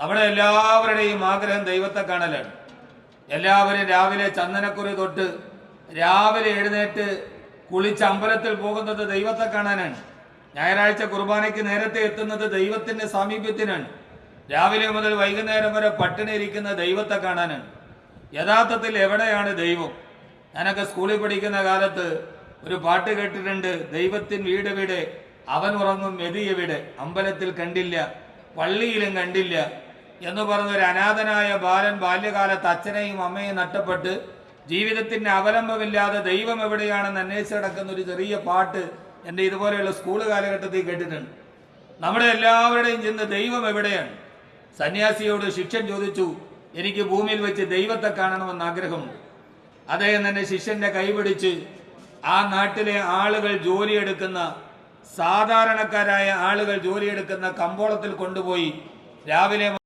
നമ്മുടെ എല്ലാവരുടെയും ആഗ്രഹം ദൈവത്തെ കാണലാണ്. എല്ലാവരും രാവിലെ ചന്ദനക്കുറി തൊട്ട് രാവിലെ എഴുന്നേറ്റ് കുളിച്ച് അമ്പലത്തിൽ പോകുന്നത് ദൈവത്തെ കാണാനാണ്. ഞായറാഴ്ച കുർബാനയ്ക്ക് നേരത്തെ എത്തുന്നത് ദൈവത്തിന്റെ സാമീപ്യത്തിനാണ്. രാവിലെ മുതൽ വൈകുന്നേരം വരെ പട്ടിണി ഇരിക്കുന്ന ദൈവത്തെ കാണാനാണ്. യഥാർത്ഥത്തിൽ എവിടെയാണ് ദൈവം? ഞാനൊക്കെ സ്കൂളിൽ പഠിക്കുന്ന കാലത്ത് ഒരു പാട്ട് കേട്ടിട്ടുണ്ട്. ദൈവത്തിൻ വീട് വിടെ, അവൻ ഉറങ്ങും മെതി എവിടെ, അമ്പലത്തിൽ കണ്ടില്ല പള്ളിയിലും കണ്ടില്ല എന്ന് പറഞ്ഞൊരു അനാഥനായ ബാലൻ ബാല്യകാലത്ത് അച്ഛനെയും അമ്മയെയും നഷ്ടപ്പെട്ട് ജീവിതത്തിന് അവലംബമില്ലാതെ ദൈവം എവിടെയാണെന്ന് അന്വേഷിച്ച് കിടക്കുന്ന ഒരു ചെറിയ പാട്ട് എൻ്റെ ഇതുപോലെയുള്ള സ്കൂൾ കാലഘട്ടത്തിൽ കേട്ടിട്ടുണ്ട്. നമ്മുടെ എല്ലാവരുടെയും ചെന്ന് ദൈവം എവിടെയാണ്? സന്യാസിയോട് ശിഷ്യൻ ചോദിച്ചു, എനിക്ക് ഭൂമിയിൽ വെച്ച് ദൈവത്തെ കാണണമെന്ന് ആഗ്രഹമുണ്ട്. അദ്ദേഹം തന്നെ ശിഷ്യന്റെ കൈപിടിച്ച് ആ നാട്ടിലെ ആളുകൾ ജോലിയെടുക്കുന്ന, സാധാരണക്കാരായ ആളുകൾ ജോലിയെടുക്കുന്ന കമ്പോളത്തിൽ കൊണ്ടുപോയി രാവിലെ